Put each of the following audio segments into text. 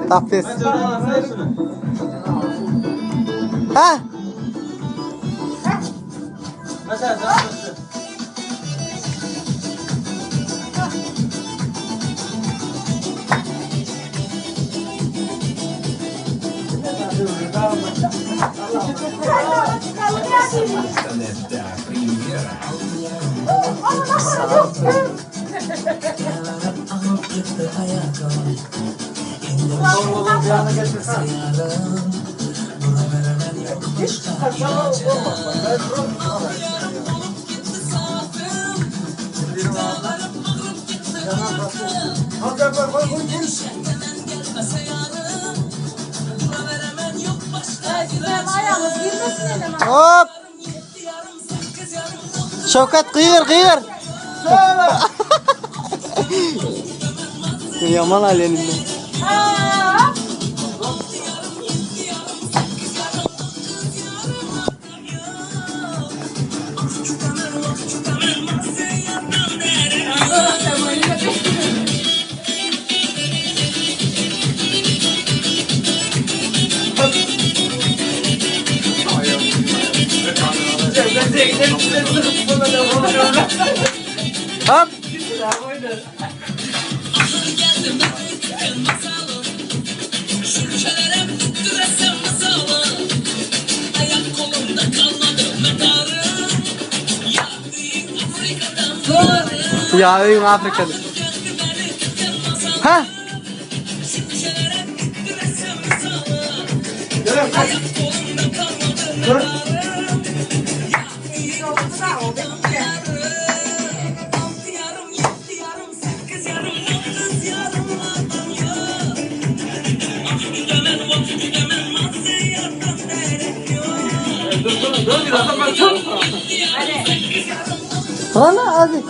Tapes. Ha? Hop. Şevkat kıyır kıyır. Yaman ailenin. Hop. Ya öyüm Afrika'da. Ha? Hala hadi.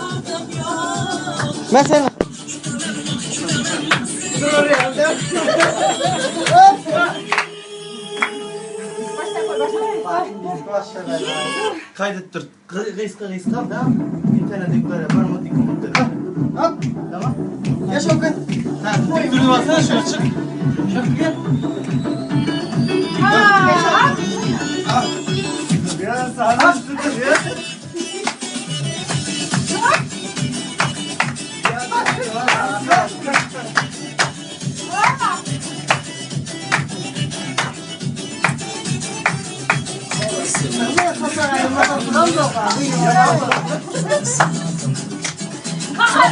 Mesela. Kaydettir. Kıyıska da internette böyle parmatik komutları. Hop. Tamam. Ya Şevkat. Ha, tek türlü baksana şöyle çık. Çık gel. Biraz sağdan tutuyor ya. Aa,